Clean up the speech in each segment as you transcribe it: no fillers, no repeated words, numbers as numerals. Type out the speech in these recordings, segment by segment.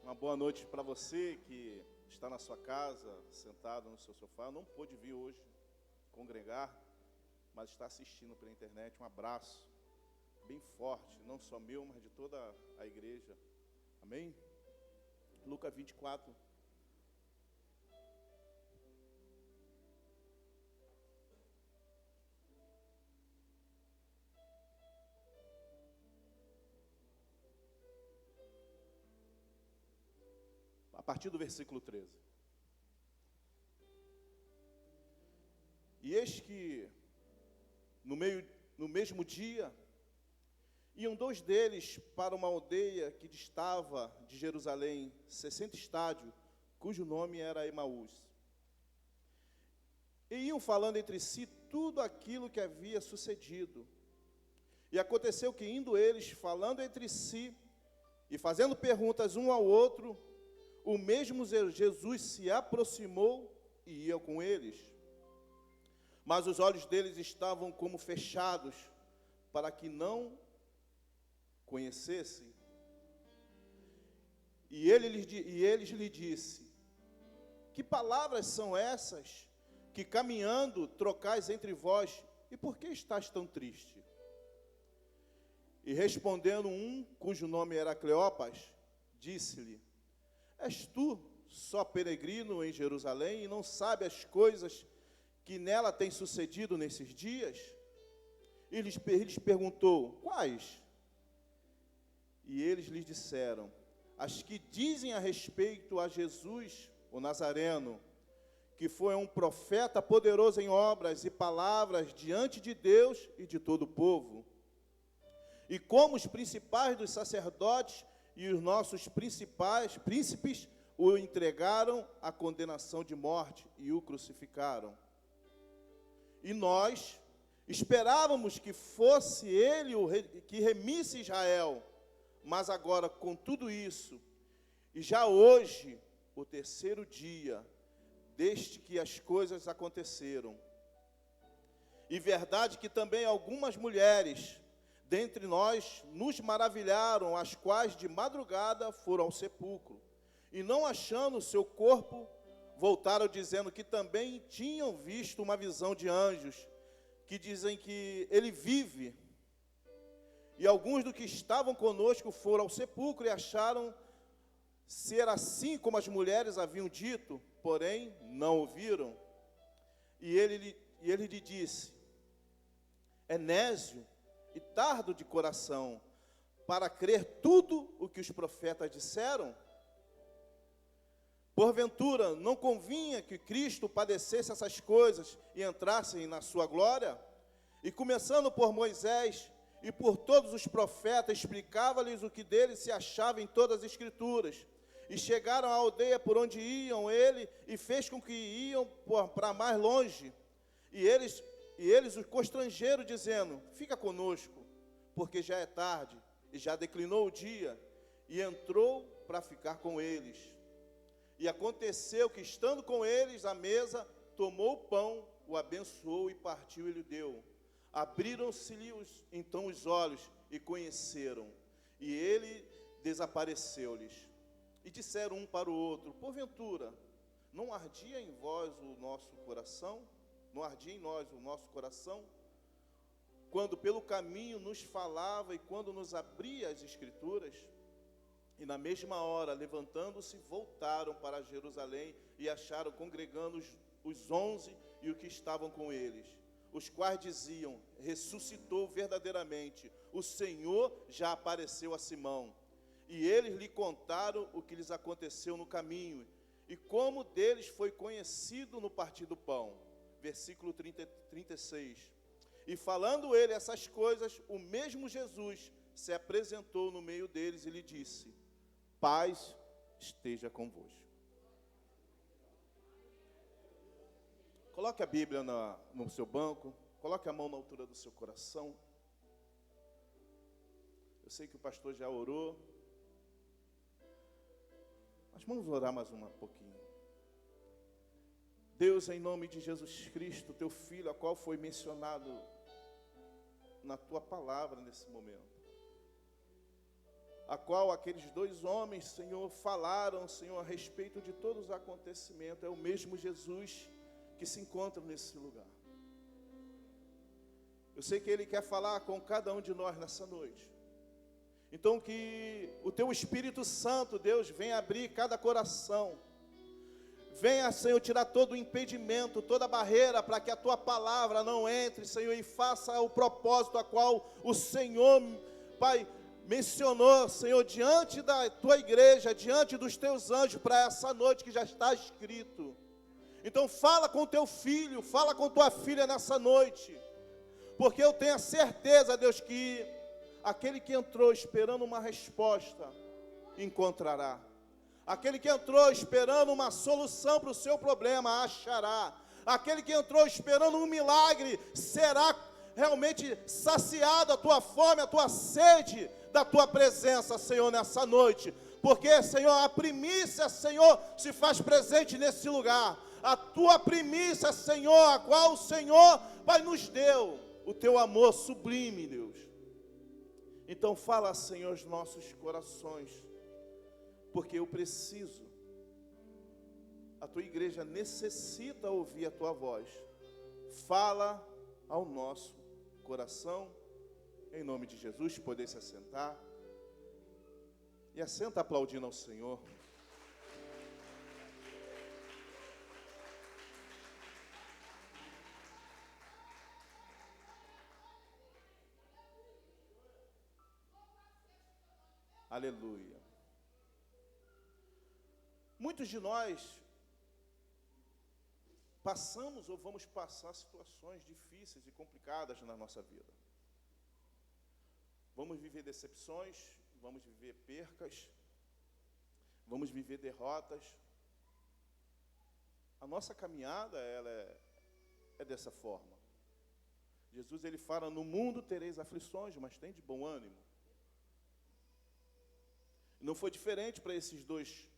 Uma boa noite para você que está na sua casa, sentado no seu sofá. Não pôde vir hoje congregar, mas está assistindo pela internet. Um abraço bem forte, não só meu, mas de toda a igreja. Amém? Lucas 24. A partir do versículo 13. E eis que, no mesmo dia, iam dois deles para uma aldeia que distava de Jerusalém 60 estádios, cujo nome era Emaús. E iam falando entre si tudo aquilo que havia sucedido. E aconteceu que, indo eles, falando entre si, e fazendo perguntas um ao outro, o mesmo Jesus se aproximou e ia com eles. Mas os olhos deles estavam como fechados, para que não conhecessem. E eles lhe disse: que palavras são essas que caminhando trocais entre vós? E por que estás tão triste? E respondendo um, cujo nome era Cleopas, disse-lhe: és tu só peregrino em Jerusalém e não sabe as coisas que nela têm sucedido nesses dias? E lhes perguntou: quais? E eles lhes disseram: as que dizem a respeito a Jesus, o Nazareno, que foi um profeta poderoso em obras e palavras diante de Deus e de todo o povo. E como os principais dos sacerdotes e os nossos principais príncipes o entregaram à condenação de morte e o crucificaram. E nós esperávamos que fosse ele o rei, que remisse Israel, mas agora com tudo isso, e já hoje, o terceiro dia, desde que as coisas aconteceram. E verdade que também algumas mulheres dentre nós nos maravilharam, as quais de madrugada foram ao sepulcro, e não achando o seu corpo, voltaram dizendo que também tinham visto uma visão de anjos, que dizem que ele vive. E alguns dos que estavam conosco foram ao sepulcro e acharam ser assim como as mulheres haviam dito, porém não ouviram. E ele lhe disse: é nésio e tardo de coração para crer tudo o que os profetas disseram? Porventura, não convinha que Cristo padecesse essas coisas e entrasse na sua glória? E começando por Moisés e por todos os profetas, explicava-lhes o que dele se achava em todas as Escrituras. E chegaram à aldeia por onde iam ele, e fez com que iam para mais longe. E eles os constrangeram, dizendo: fica conosco, porque já é tarde, e já declinou o dia. E entrou para ficar com eles. E aconteceu que, estando com eles à mesa, tomou o pão, o abençoou e partiu e lhe deu. Abriram-se-lhe então os olhos e conheceram. E ele desapareceu-lhes. E disseram um para o outro: porventura, não ardia em vós o nosso coração? Não ardia em nós o nosso coração? Quando pelo caminho nos falava e quando nos abria as Escrituras? E na mesma hora, levantando-se, voltaram para Jerusalém e acharam congregando os 11 e os que estavam com eles, os quais diziam: ressuscitou verdadeiramente, o Senhor já apareceu a Simão. E eles lhe contaram o que lhes aconteceu no caminho, e como deles foi conhecido no partir do pão. Versículo 36. E falando ele essas coisas, o mesmo Jesus se apresentou no meio deles e lhe disse: paz esteja convosco. Coloque a Bíblia no seu banco, coloque a mão na altura do seu coração. Eu sei que o pastor já orou, mas vamos orar mais um pouquinho. Deus, em nome de Jesus Cristo, teu Filho, a qual foi mencionado na tua palavra nesse momento. a qual aqueles dois homens, Senhor, falaram, Senhor, a respeito de todos os acontecimentos, é o mesmo Jesus que se encontra nesse lugar. Eu sei que Ele quer falar com cada um de nós nessa noite. Então que o Teu Espírito Santo, Deus, venha abrir cada coração. Venha, Senhor, tirar todo o impedimento, toda a barreira, para que a Tua palavra não entre, Senhor, e faça o propósito a qual o Senhor, Pai, mencionou, Senhor, diante da Tua igreja, diante dos Teus anjos, para essa noite que já está escrito. Então fala com Teu filho, fala com Tua filha nessa noite, porque eu tenho a certeza, Deus, que aquele que entrou esperando uma resposta, encontrará. Aquele que entrou esperando uma solução para o seu problema, achará. Aquele que entrou esperando um milagre, será realmente saciado a tua fome, a tua sede da tua presença, Senhor, nessa noite. Porque, Senhor, a primícia, Senhor, se faz presente nesse lugar. A tua primícia, Senhor, a qual o Senhor, Pai, nos deu. O teu amor sublime, Deus. Então fala, Senhor, aos nossos corações. Porque eu preciso, a tua igreja necessita ouvir a tua voz. Fala ao nosso coração, em nome de Jesus, poder se assentar. E assenta aplaudindo ao Senhor. Aleluia. Muitos de nós passamos ou vamos passar situações difíceis e complicadas na nossa vida. Vamos viver decepções, vamos viver percas, vamos viver derrotas. A nossa caminhada, ela é dessa forma. Jesus, ele fala, no mundo tereis aflições, mas tem de bom ânimo. Não foi diferente para esses dois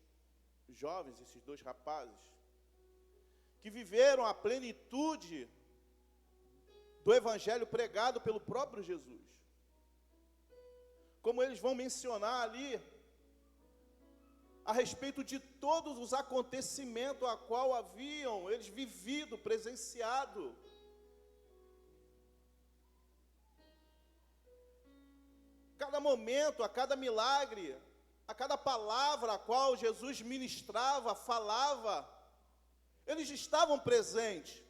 jovens, esses dois rapazes, que viveram a plenitude do evangelho pregado pelo próprio Jesus. Como eles vão mencionar ali, a respeito de todos os acontecimentos a qual haviam eles vivido, presenciado. Cada momento, a cada milagre, a cada palavra a qual Jesus ministrava, falava, eles estavam presentes.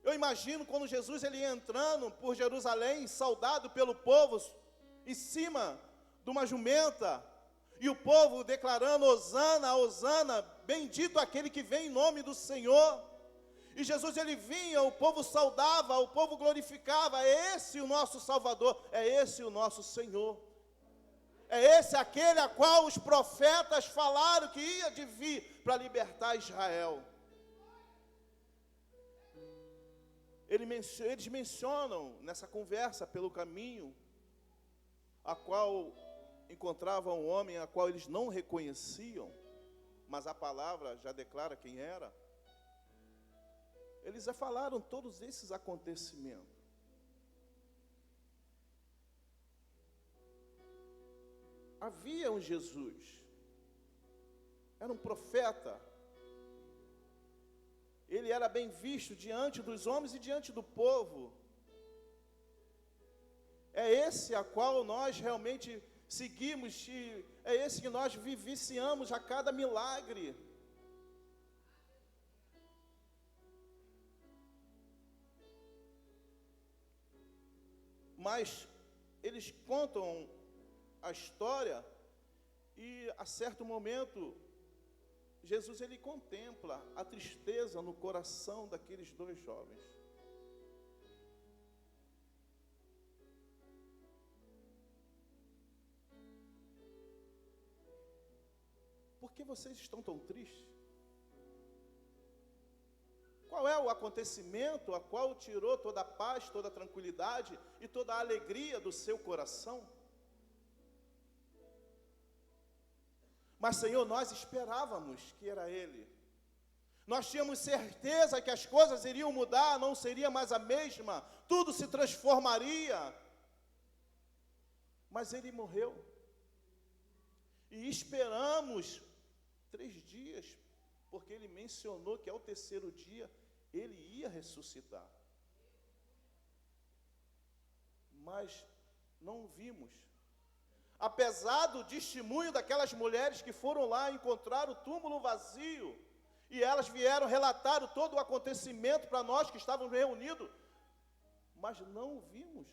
Eu imagino quando Jesus ele ia entrando por Jerusalém, saudado pelo povo, em cima de uma jumenta, e o povo declarando, Hosana, Hosana, bendito aquele que vem em nome do Senhor. E Jesus ele vinha, o povo saudava, o povo glorificava, é esse o nosso Salvador, é esse o nosso Senhor. É esse aquele a qual os profetas falaram que ia de vir para libertar Israel. Eles mencionam nessa conversa pelo caminho, a qual encontravam um homem a qual eles não reconheciam, mas a palavra já declara quem era. Eles já falaram todos esses acontecimentos. Havia um Jesus, era um profeta, ele era bem visto diante dos homens e diante do povo. É esse a qual nós realmente seguimos, e é esse que nós vivenciamos a cada milagre. Mas eles contam a história e a certo momento Jesus ele contempla a tristeza no coração daqueles dois jovens. Por que vocês estão tão tristes? Qual é o acontecimento a qual tirou toda a paz, toda a tranquilidade e toda a alegria do seu coração? Mas, Senhor, nós esperávamos que era Ele. Nós tínhamos certeza que as coisas iriam mudar, não seria mais a mesma, tudo se transformaria. Mas ele morreu. E esperamos 3 dias, porque ele mencionou que ao terceiro dia ele ia ressuscitar. Mas não o vimos. Apesar do testemunho daquelas mulheres que foram lá encontrar o túmulo vazio, e elas vieram relatar todo o acontecimento para nós que estávamos reunidos, mas não o vimos.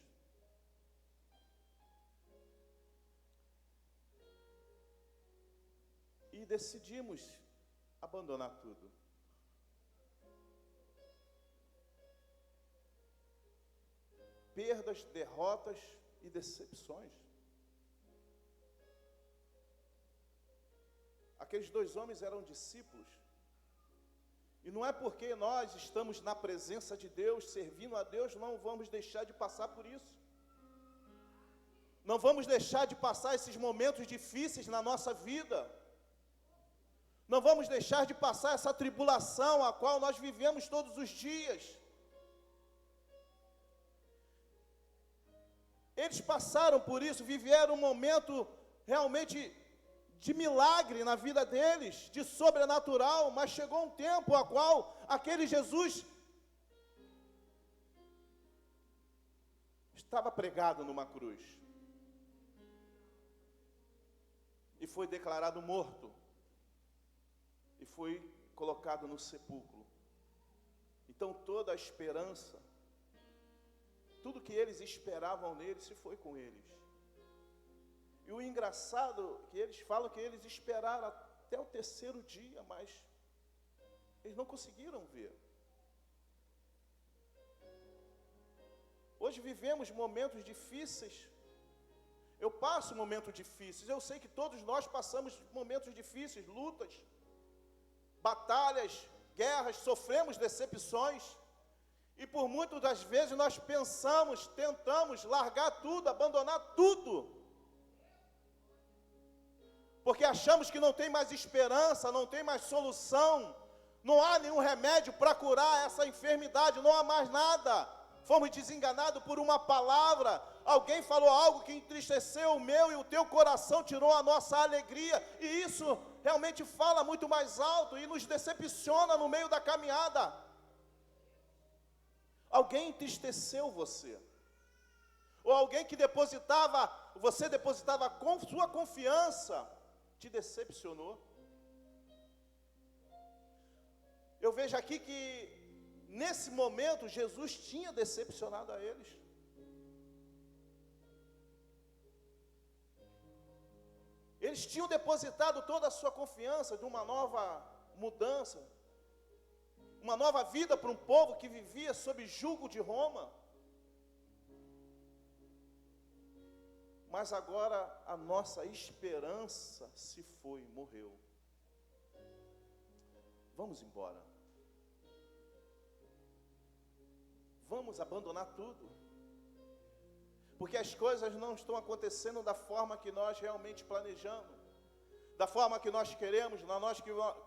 E decidimos abandonar tudo. Perdas, derrotas e decepções. Aqueles 2 homens eram discípulos. E não é porque nós estamos na presença de Deus, servindo a Deus, não vamos deixar de passar por isso. Não vamos deixar de passar esses momentos difíceis na nossa vida. Não vamos deixar de passar essa tribulação a qual nós vivemos todos os dias. Eles passaram por isso, viveram um momento realmente de milagre na vida deles, de sobrenatural, mas chegou um tempo a qual aquele Jesus estava pregado numa cruz e foi declarado morto e foi colocado no sepulcro. Então toda a esperança, tudo que eles esperavam nele se foi com eles. E o engraçado é que eles falam que eles esperaram até o terceiro dia, mas eles não conseguiram ver. Hoje vivemos momentos difíceis. Eu passo momentos difíceis. Eu sei que todos nós passamos momentos difíceis, lutas, batalhas, guerras, sofremos decepções. E por muitas das vezes nós pensamos, tentamos largar tudo, abandonar tudo. Porque achamos que não tem mais esperança, não tem mais solução, não há nenhum remédio para curar essa enfermidade, não há mais nada. Fomos desenganados por uma palavra, alguém falou algo que entristeceu o meu e o teu coração, tirou a nossa alegria, e isso realmente fala muito mais alto e nos decepciona no meio da caminhada. Alguém entristeceu você, ou alguém que você depositava com sua confiança, te decepcionou. Eu vejo aqui que nesse momento Jesus tinha decepcionado a eles. Eles tinham depositado toda a sua confiança de uma nova mudança, uma nova vida para um povo que vivia sob jugo de Roma. Mas agora a nossa esperança se foi, morreu. Vamos embora. Vamos abandonar tudo. Porque as coisas não estão acontecendo da forma que nós realmente planejamos, da forma que nós queremos,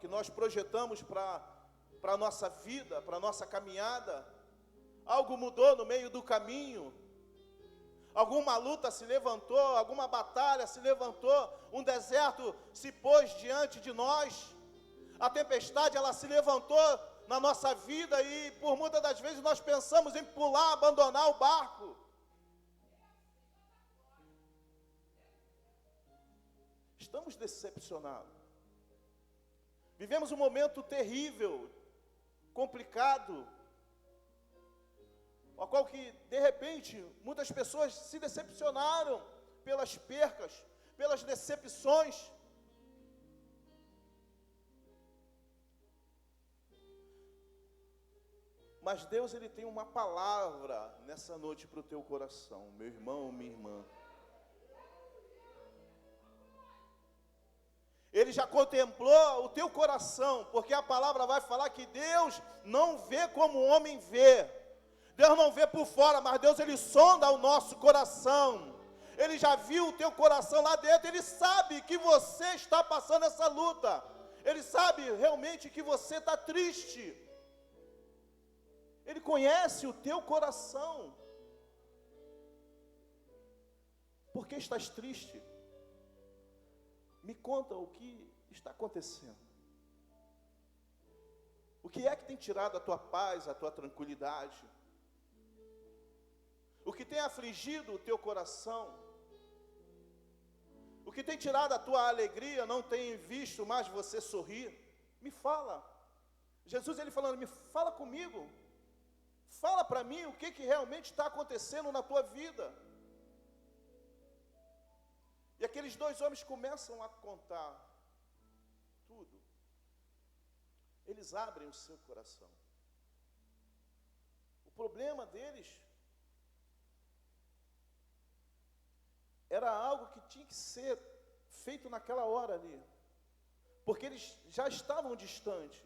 que nós projetamos para a nossa vida, para a nossa caminhada. Algo mudou no meio do caminho. Alguma luta se levantou, alguma batalha se levantou, um deserto se pôs diante de nós, a tempestade ela se levantou na nossa vida e por muitas das vezes nós pensamos em pular, abandonar o barco. Estamos decepcionados. Vivemos um momento terrível, complicado, a qual que, de repente, muitas pessoas se decepcionaram pelas percas, pelas decepções. Mas Deus, Ele tem uma palavra nessa noite para o teu coração, meu irmão, minha irmã. Ele já contemplou o teu coração, porque a palavra vai falar que Deus não vê como o homem vê. Deus não vê por fora, mas Deus, Ele sonda o nosso coração. Ele já viu o teu coração lá dentro, Ele sabe que você está passando essa luta. Ele sabe realmente que você está triste. Ele conhece o teu coração. Por que estás triste? Me conta o que está acontecendo. O que é que tem tirado a tua paz, a tua tranquilidade? O que tem afligido o teu coração? O que tem tirado a tua alegria, não tem visto mais você sorrir? Me fala. Jesus, ele falando, me fala comigo. Fala para mim o que realmente está acontecendo na tua vida. E aqueles dois homens começam a contar tudo. Eles abrem o seu coração. O problema deles era algo que tinha que ser feito naquela hora ali. Porque eles já estavam distantes,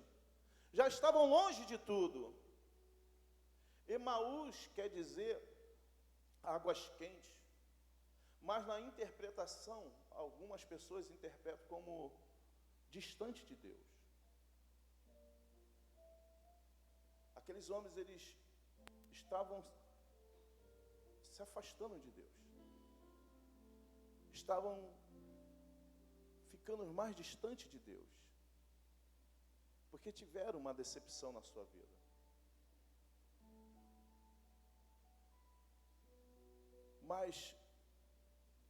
já estavam longe de tudo. Emaús quer dizer águas quentes, mas na interpretação, algumas pessoas interpretam como distante de Deus. Aqueles homens, eles estavam se afastando de Deus. Estavam ficando mais distantes de Deus, porque tiveram uma decepção na sua vida. Mas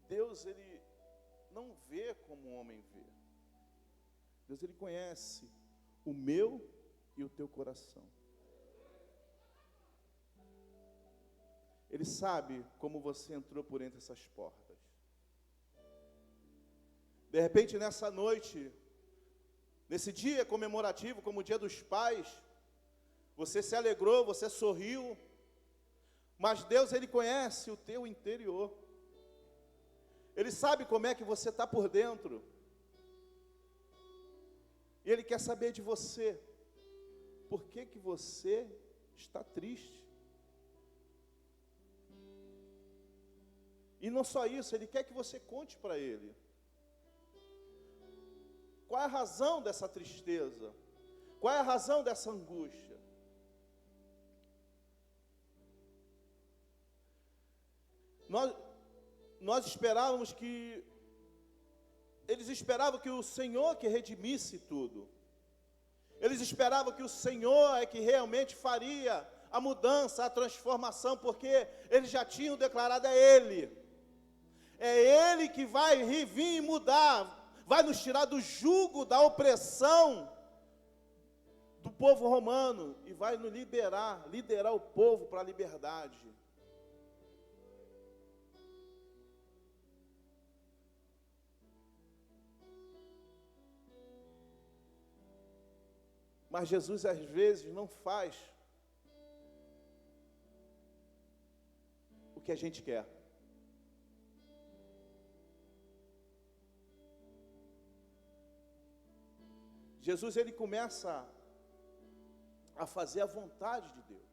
Deus, ele não vê como o homem vê. Deus, ele conhece o meu e o teu coração. Ele sabe como você entrou por entre essas portas. De repente, nessa noite, nesse dia comemorativo, como o Dia dos Pais, você se alegrou, você sorriu, mas Deus, ele conhece o teu interior. Ele sabe como é que você está por dentro. E Ele quer saber de você. Por que que você está triste? E não só isso, Ele quer que você conte para Ele. Qual é a razão dessa tristeza? Qual é a razão dessa angústia? Nós esperávamos que, eles esperavam que o Senhor que redimisse tudo. Eles esperavam que o Senhor é que realmente faria a mudança, a transformação, porque eles já tinham declarado a Ele. É Ele que vai vir e mudar, vai nos tirar do jugo, da opressão do povo romano e vai nos liderar o povo para a liberdade. Mas Jesus, às vezes, não faz o que a gente quer. Jesus, ele começa a fazer a vontade de Deus.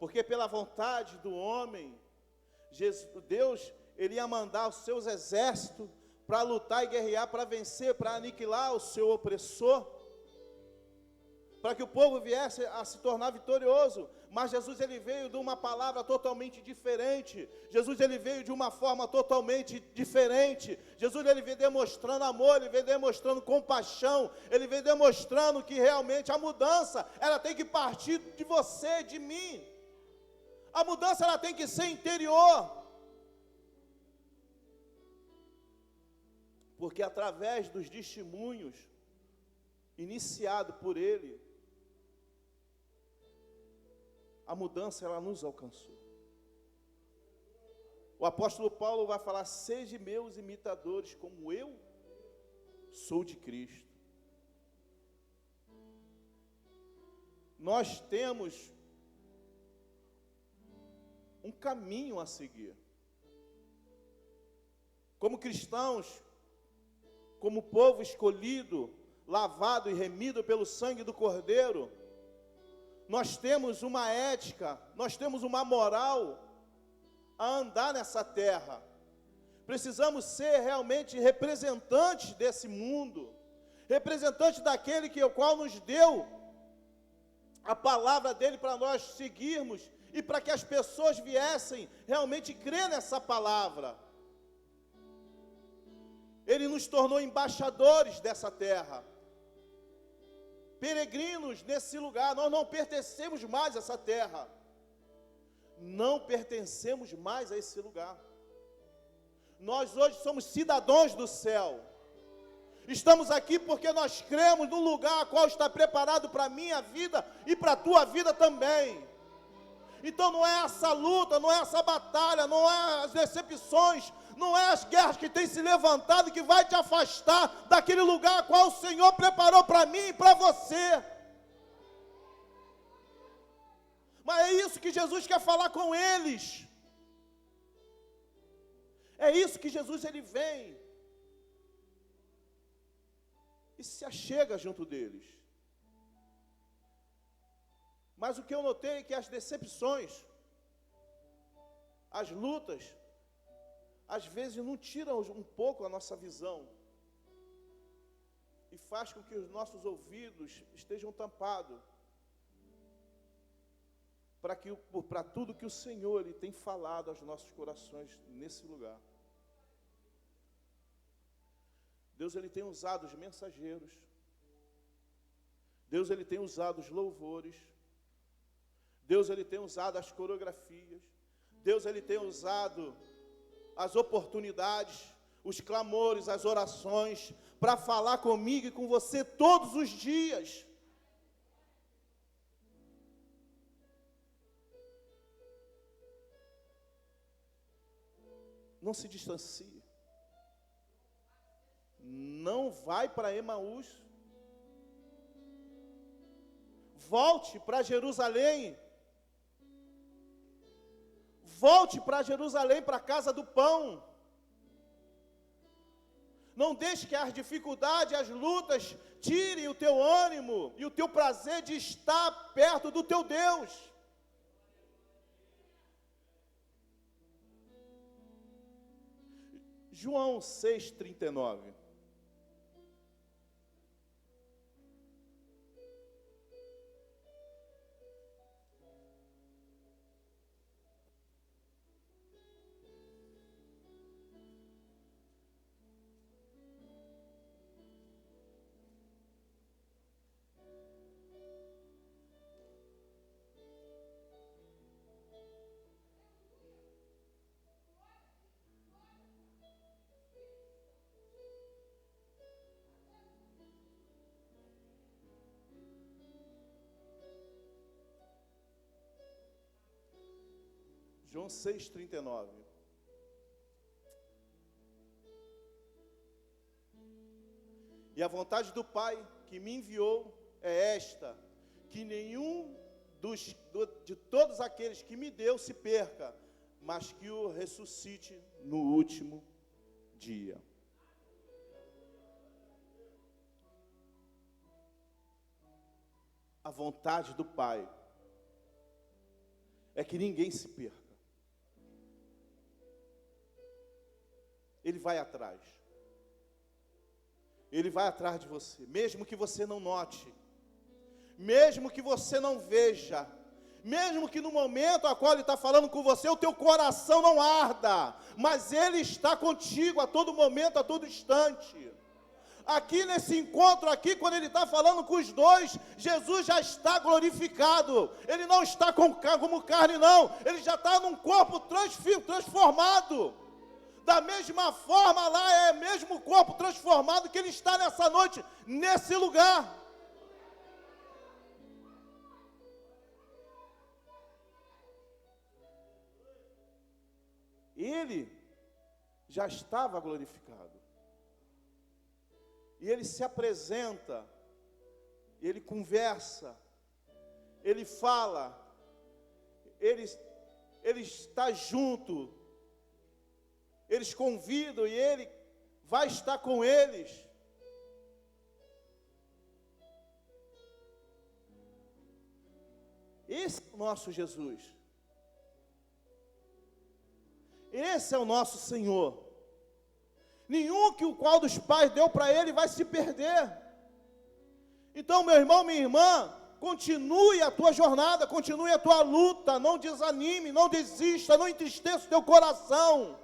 Porque pela vontade do homem, Deus, ele ia mandar os seus exércitos para lutar e guerrear, para vencer, para aniquilar o seu opressor, para que o povo viesse a se tornar vitorioso. Mas Jesus, ele veio de uma palavra totalmente diferente. Jesus, ele veio de uma forma totalmente diferente. Jesus, ele veio demonstrando amor, ele veio demonstrando compaixão, ele veio demonstrando que realmente a mudança, ela tem que partir de você, de mim. A mudança, ela tem que ser interior. Porque através dos testemunhos iniciados por Ele, a mudança, ela nos alcançou. O apóstolo Paulo vai falar: sede meus imitadores, como eu sou de Cristo. Nós temos um caminho a seguir. Como cristãos, como povo escolhido, lavado e remido pelo sangue do Cordeiro, nós temos uma ética, nós temos uma moral a andar nessa terra. Precisamos ser realmente representantes desse mundo, representantes daquele que o qual nos deu a palavra dele para nós seguirmos e para que as pessoas viessem realmente crer nessa palavra. Ele nos tornou embaixadores dessa terra, peregrinos nesse lugar. Nós não pertencemos mais a essa terra, não pertencemos mais a esse lugar. Nós hoje somos cidadãos do céu. Estamos aqui porque nós cremos no lugar a qual está preparado para a minha vida e para a tua vida também. Então não é essa luta, não é essa batalha, não é as decepções, não é as guerras que têm se levantado que vai te afastar daquele lugar a qual o Senhor preparou para mim e para você. Mas é isso que Jesus quer falar com eles. É isso que Jesus ele vem e se achega junto deles. Mas o que eu notei é que as decepções, as lutas, às vezes não tiram um pouco a nossa visão e faz com que os nossos ouvidos estejam tampados para tudo que o Senhor ele tem falado aos nossos corações nesse lugar. Deus ele tem usado os mensageiros, Deus ele tem usado os louvores, Deus ele tem usado as coreografias, Deus ele tem usado as oportunidades, os clamores, as orações, para falar comigo e com você todos os dias. Não se distancie. Não vai para Emaús. Volte para Jerusalém. Volte para Jerusalém, para a casa do pão. Não deixe que as dificuldades, as lutas, tirem o teu ânimo e o teu prazer de estar perto do teu Deus. João 6,39. João 6,39. E a vontade do Pai que me enviou é esta, que nenhum de todos aqueles que me deu se perca, mas que o ressuscite no último dia. A vontade do Pai é que ninguém se perca. Ele vai atrás. Ele vai atrás de você, mesmo que você não note, mesmo que você não veja, mesmo que no momento a qual Ele está falando com você, o teu coração não arda, mas Ele está contigo a todo momento, a todo instante. Aqui nesse encontro aqui, quando Ele está falando com os dois, Jesus já está glorificado. Ele não está como carne não, Ele já está num corpo transformado. Da mesma forma lá é o mesmo corpo transformado que Ele está nessa noite, nesse lugar. Ele já estava glorificado. E Ele se apresenta, Ele conversa, Ele fala, Ele está junto. Eles convidam e Ele vai estar com eles. Esse é o nosso Jesus. Esse é o nosso Senhor. Nenhum que o qual dos pais deu para Ele vai se perder. Então, meu irmão, minha irmã, continue a tua jornada, continue a tua luta, não desanime, não desista, não entristeça o teu coração.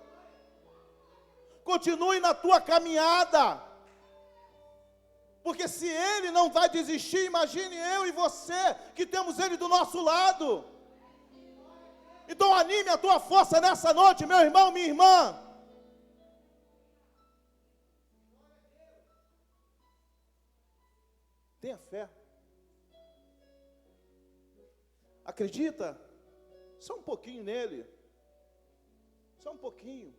Continue na tua caminhada. Porque se ele não vai desistir, imagine eu e você, que temos ele do nosso lado. Então anime a tua força nessa noite, meu irmão, minha irmã. Tenha fé. Acredita? Só um pouquinho nele. Só um pouquinho.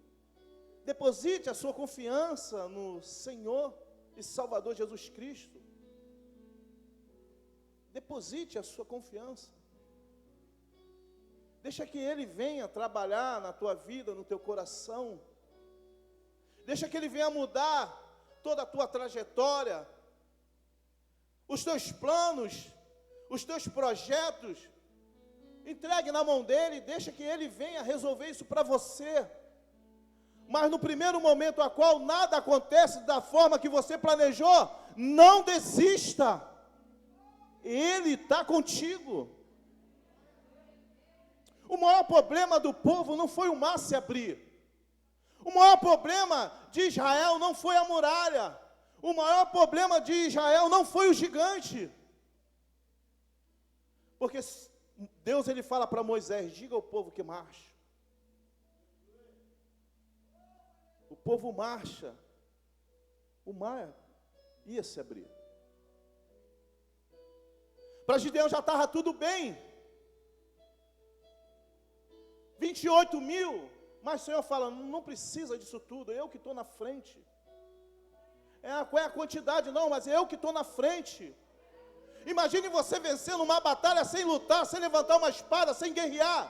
Deposite a sua confiança no Senhor e Salvador Jesus Cristo. Deposite a sua confiança. Deixa que Ele venha trabalhar na tua vida, no teu coração. Deixa que Ele venha mudar toda a tua trajetória, os teus planos, os teus projetos. Entregue na mão dEle e deixa que Ele venha resolver isso para você. Mas no primeiro momento a qual nada acontece da forma que você planejou, não desista. Ele está contigo. O maior problema do povo não foi o mar se abrir. O maior problema de Israel não foi a muralha. O maior problema de Israel não foi o gigante. Porque Deus ele fala para Moisés, diga ao povo que marche. O povo marcha. O mar ia se abrir. Para Gideão já estava tudo bem. 28 mil. Mas o Senhor fala, não precisa disso tudo, eu que estou na frente. Qual é a quantidade? Não, mas eu que estou na frente. Imagine você vencendo uma batalha sem lutar, sem levantar uma espada, sem guerrear.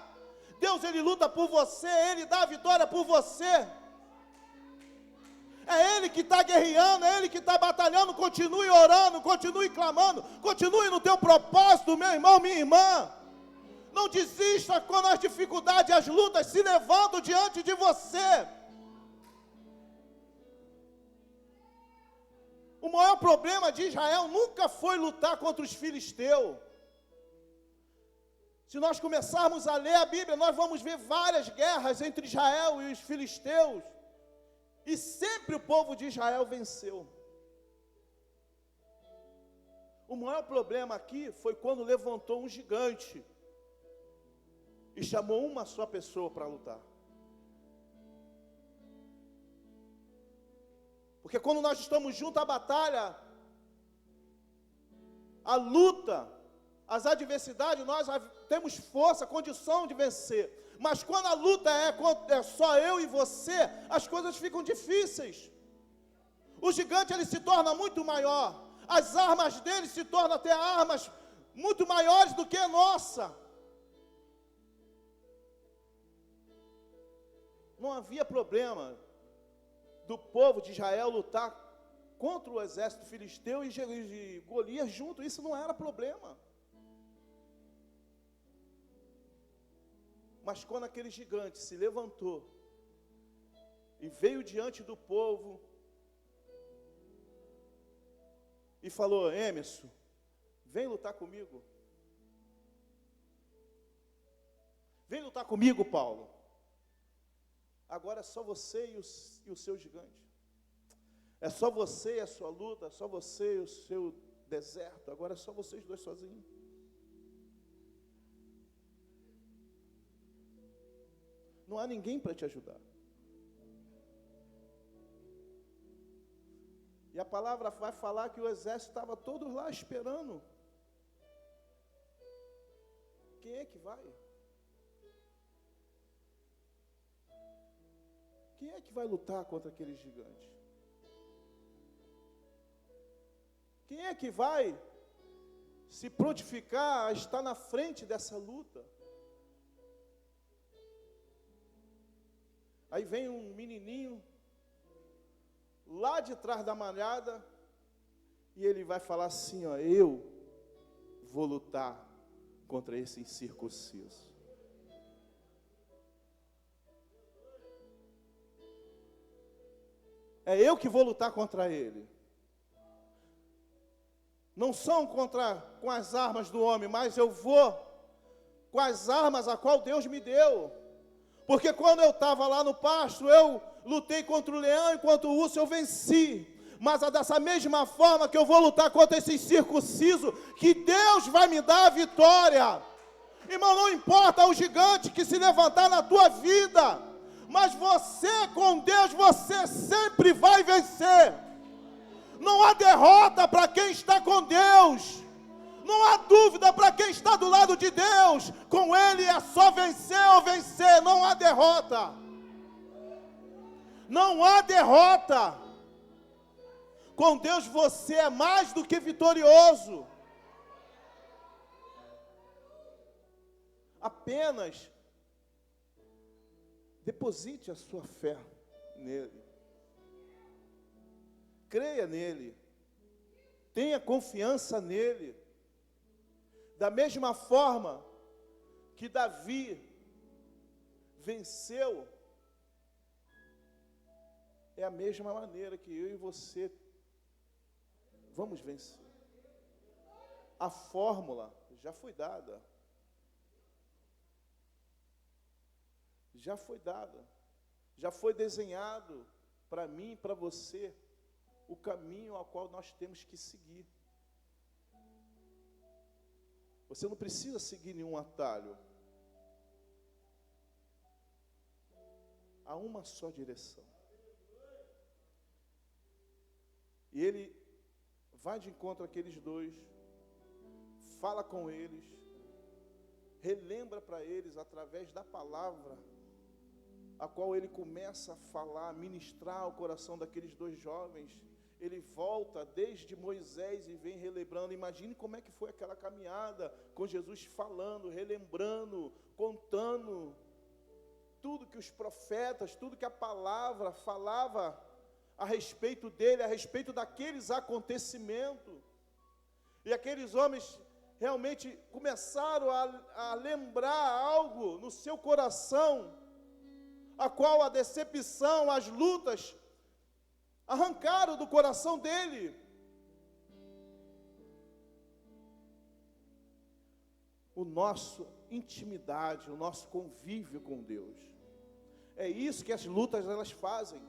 Deus, Ele luta por você, Ele dá a vitória por você. É Ele que está guerreando, é Ele que está batalhando. Continue orando, continue clamando, continue no teu propósito, meu irmão, minha irmã. Não desista quando as dificuldades, as lutas se levantam diante de você. O maior problema de Israel nunca foi lutar contra os filisteus. Se nós começarmos a ler a Bíblia, nós vamos ver várias guerras entre Israel e os filisteus. E sempre o povo de Israel venceu. O maior problema aqui foi quando levantou um gigante e chamou uma só pessoa para lutar. Porque quando nós estamos juntos à batalha, a luta, as adversidades, nós temos força, condição de vencer. Mas quando a luta é só eu e você, as coisas ficam difíceis. O gigante ele se torna muito maior. As armas dele se tornam até armas muito maiores do que a nossa. Não havia problema do povo de Israel lutar contra o exército filisteu e Golias junto, isso não era problema. Mas quando aquele gigante se levantou e veio diante do povo e falou, Emerson, vem lutar comigo. Vem lutar comigo, Paulo. Agora é só você e o seu gigante. É só você e a sua luta, é só você e o seu deserto. Agora é só vocês dois sozinhos. Não há ninguém para te ajudar. E a palavra vai falar que o exército estava todos lá esperando. Quem é que vai? Quem é que vai lutar contra aquele gigante? Quem é que vai se prontificar a estar na frente dessa luta? Aí vem um menininho lá de trás da manada e ele vai falar assim, ó, eu vou lutar contra esse incircunciso. É eu que vou lutar contra ele. Não são com as armas do homem, mas eu vou com as armas a qual Deus me deu. Porque quando eu estava lá no pasto, eu lutei contra o leão e contra o urso, eu venci. Mas é dessa mesma forma que eu vou lutar contra esse incircunciso, que Deus vai me dar a vitória. Irmão, não importa o gigante que se levantar na tua vida, mas você com Deus, você sempre vai vencer. Não há derrota para quem está com Deus. Não há dúvida para quem está do lado de Deus. Com Ele é só vencer ou vencer. Não há derrota. Não há derrota. Com Deus você é mais do que vitorioso. Apenas deposite a sua fé nele. Creia nele. Tenha confiança nele. Da mesma forma que Davi venceu, é a mesma maneira que eu e você vamos vencer. A fórmula já foi dada. Já foi dada. Já foi desenhado para mim e para você o caminho ao qual nós temos que seguir. Você não precisa seguir nenhum atalho. Há uma só direção. E ele vai de encontro àqueles dois, fala com eles, relembra para eles através da palavra, a qual ele começa a falar, ministrar ao coração daqueles dois jovens. Ele volta desde Moisés e vem relembrando. Imagine como é que foi aquela caminhada com Jesus falando, relembrando, contando tudo que os profetas, tudo que a palavra falava a respeito dele, a respeito daqueles acontecimentos. E aqueles homens realmente começaram a lembrar algo no seu coração, a qual a decepção, as lutas arrancaram do coração dele. O nosso intimidade, o nosso convívio com Deus. É isso que as lutas elas fazem.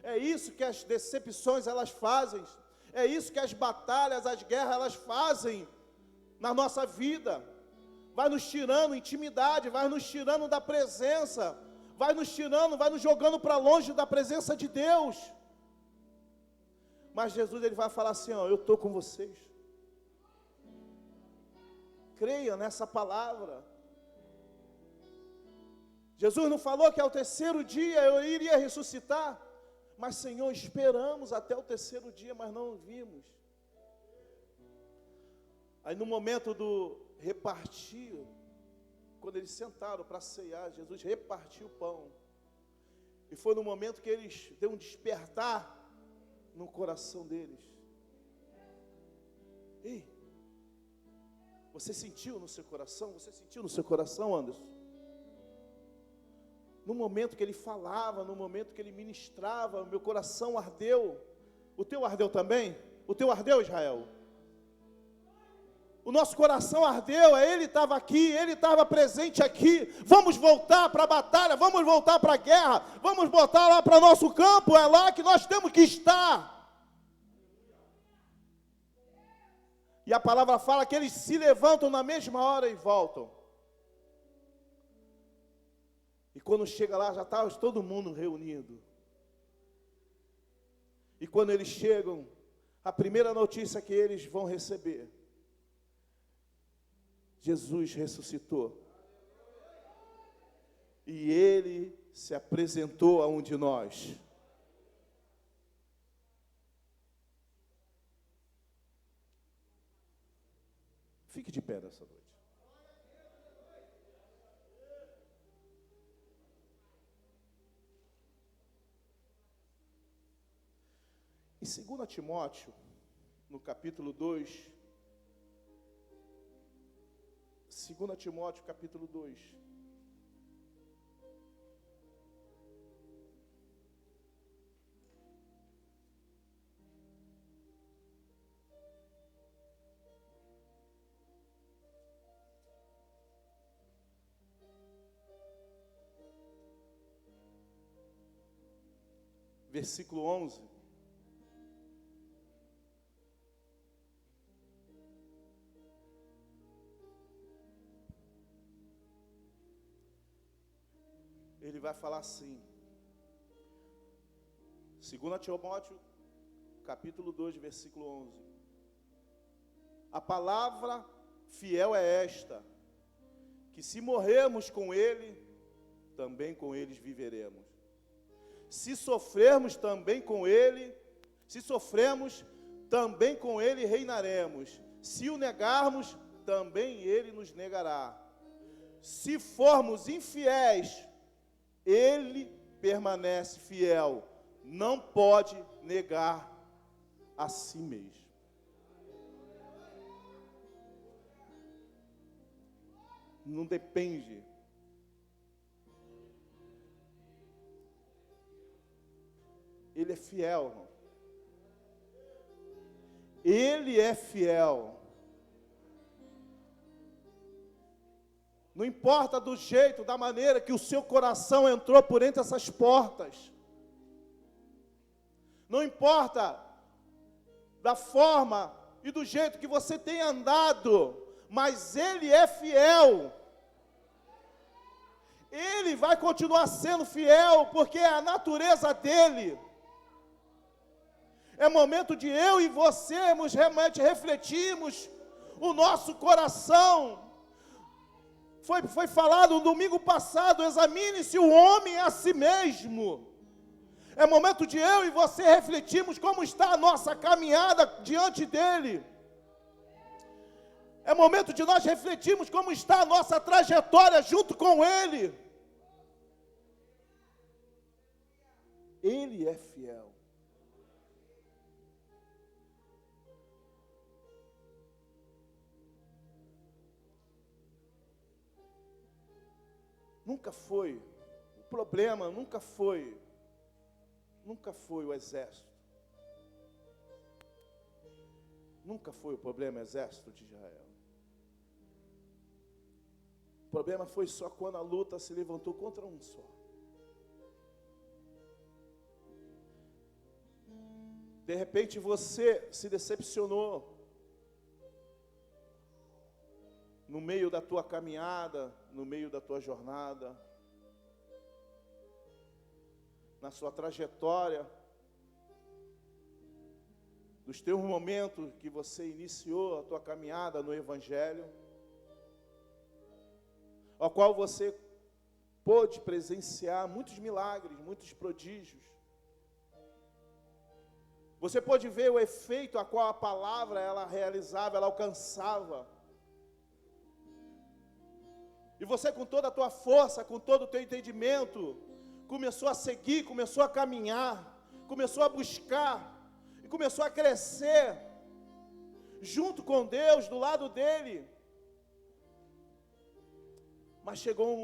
É isso que as decepções elas fazem. É isso que as batalhas, as guerras elas fazem na nossa vida. Vai nos tirando intimidade, vai nos tirando da presença, vai nos tirando, vai nos jogando para longe da presença de Deus. Mas Jesus ele vai falar assim, ó, eu estou com vocês. Creia nessa palavra. Jesus não falou que ao terceiro dia eu iria ressuscitar, mas Senhor, esperamos até o terceiro dia, mas não o vimos. Aí no momento do repartir, quando eles sentaram para ceiar, Jesus repartiu o pão. E foi no momento que eles deu um despertar no coração deles. Ei, você sentiu no seu coração? Você sentiu no seu coração, Anderson? No momento que ele falava, no momento que ele ministrava, meu coração ardeu. O teu ardeu também? O teu ardeu, Israel? O nosso coração ardeu, ele estava aqui, ele estava presente aqui. Vamos voltar para a batalha, vamos voltar para a guerra, vamos voltar lá para o nosso campo, é lá que nós temos que estar. E a palavra fala que eles se levantam na mesma hora e voltam. E quando chega lá, já está todo mundo reunido. E quando eles chegam, a primeira notícia que eles vão receber: Jesus ressuscitou. E ele se apresentou a um de nós. Fique de pé nessa noite. Em 2 Timóteo, no capítulo 2, 2 Timóteo, capítulo 2. versículo 11. Ele vai falar assim, 2 Timóteo, capítulo 2, versículo 11. A palavra fiel é esta, que se morrermos com ele, também com eles viveremos. Se sofrermos também com ele, se sofremos, também com ele reinaremos. Se o negarmos, também ele nos negará. Se formos infiéis, ele permanece fiel, não pode negar a si mesmo. Não depende. Ele é fiel, irmão. Ele é fiel. Não importa do jeito, da maneira que o seu coração entrou por entre essas portas. Não importa da forma e do jeito que você tem andado, mas Ele é fiel. Ele vai continuar sendo fiel, porque é a natureza dEle. É momento de eu e você realmente refletirmos o nosso coração. Foi falado no domingo passado, examine-se o homem a si mesmo. É momento de eu e você refletirmos como está a nossa caminhada diante dEle. É momento de nós refletirmos como está a nossa trajetória junto com Ele. Ele é fiel. Nunca foi, o problema nunca foi o exército. Nunca foi o problema o exército de Israel. O problema foi só quando a luta se levantou contra um só. De repente você se decepcionou no meio da tua caminhada, no meio da tua jornada, na sua trajetória, dos teus momentos que você iniciou a tua caminhada no Evangelho, ao qual você pôde presenciar muitos milagres, muitos prodígios. Você pôde ver o efeito a qual a palavra ela realizava, ela alcançava. E você, com toda a tua força, com todo o teu entendimento, começou a seguir, começou a caminhar, começou a buscar, e começou a crescer, junto com Deus, do lado dEle. Mas chegou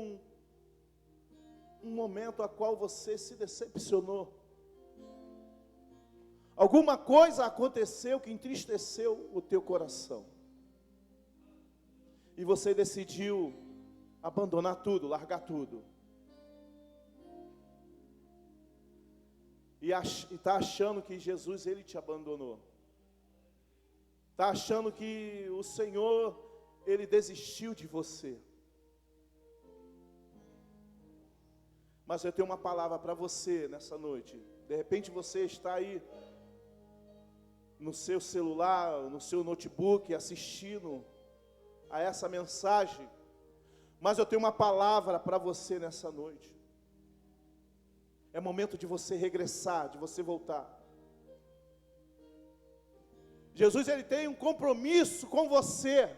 um momento a qual você se decepcionou. Alguma coisa aconteceu que entristeceu o teu coração. E você decidiu abandonar tudo, largar tudo. E está achando que Jesus, Ele te abandonou. Está achando que o Senhor, Ele desistiu de você. Mas eu tenho uma palavra para você nessa noite. De repente você está aí no seu celular, no seu notebook, assistindo a essa mensagem. Mas eu tenho uma palavra para você nessa noite. É momento de você regressar, de você voltar. Jesus, Ele tem um compromisso com você.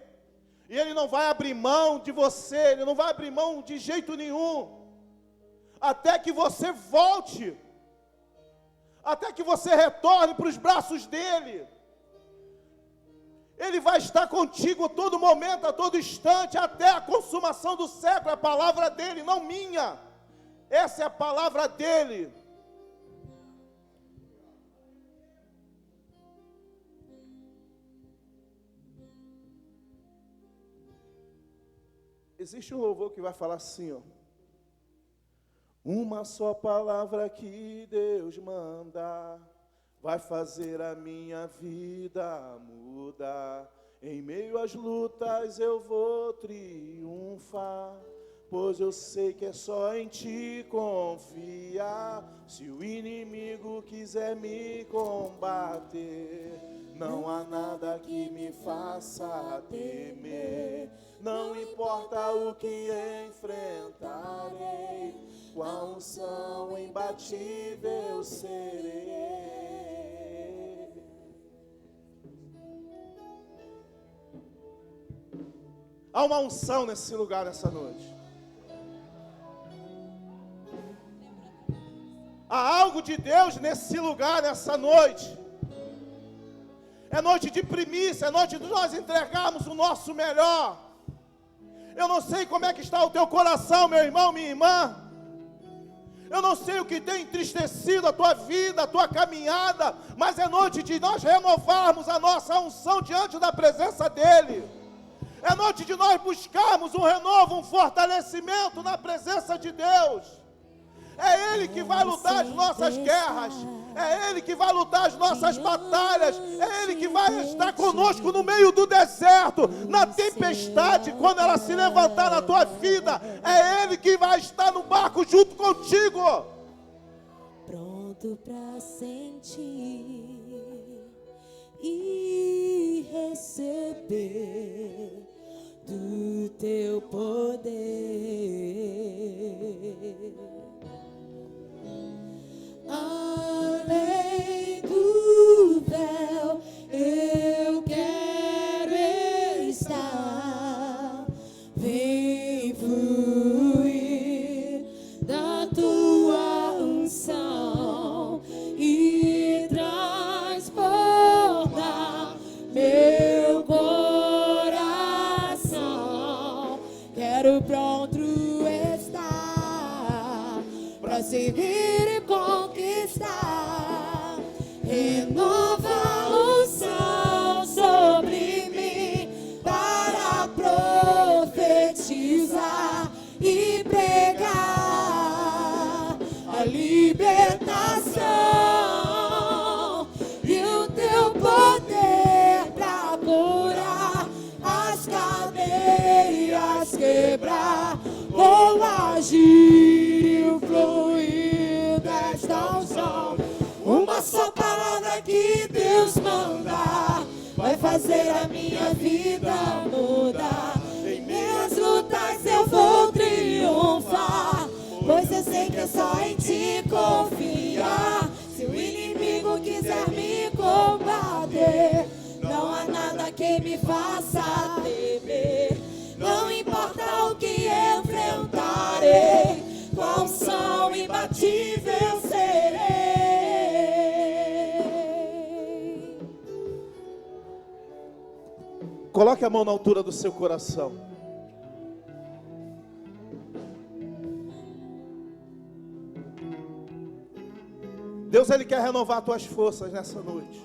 E Ele não vai abrir mão de você, Ele não vai abrir mão de jeito nenhum. Até que você volte. Até que você retorne para os braços dEle. Ele vai estar contigo a todo momento, a todo instante, até a consumação do século. É a palavra dEle, não minha. Essa é a palavra dEle. Existe um louvor que vai falar assim, ó. Uma só palavra que Deus manda vai fazer a minha vida mudar. Em meio às lutas eu vou triunfar, pois eu sei que é só em Ti confiar. Se o inimigo quiser me combater, não há nada que me faça temer. Não importa o que enfrentarei, com a unção imbatível serei. Há uma unção nesse lugar, nessa noite. Há algo de Deus nesse lugar, nessa noite. É noite de primícia, é noite de nós entregarmos o nosso melhor. Eu não sei como é que está o teu coração, meu irmão, minha irmã. Eu não sei o que tem entristecido a tua vida, a tua caminhada, mas é noite de nós renovarmos a nossa unção diante da presença dEle. É noite de nós buscarmos um renovo, um fortalecimento na presença de Deus. É Ele que vai lutar as nossas guerras. É Ele que vai lutar as nossas batalhas. É Ele que vai estar conosco no meio do deserto, na tempestade, quando ela se levantar na tua vida. É Ele que vai estar no barco junto contigo. Pronto para sentir e receber do Teu poder. Além do véu, eu quero estar. Vem fluir da Tua unção e transbordar meu coração. Quero pronto estar para seguir e conquistar. Renova a unção sobre mim para profetizar e pregar a libertação e o Teu poder para curar as cadeias, quebrar ou agir e fluir desta unção. Uma só palavra que Deus manda vai fazer a minha vida mudar. Em minhas lutas eu vou triunfar, pois eu sei que é só em Ti confiar. Se o inimigo quiser me combater, não há nada que me faça temer. Não importa o que enfrentarei, com a unção imbatível serei. Coloque a mão na altura do seu coração. Deus, Ele quer renovar tuas forças nessa noite.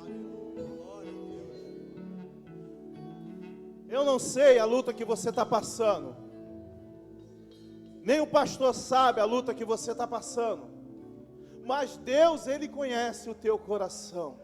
Eu não sei a luta que você está passando. Nem o pastor sabe a luta que você está passando. Mas Deus, Ele conhece o teu coração.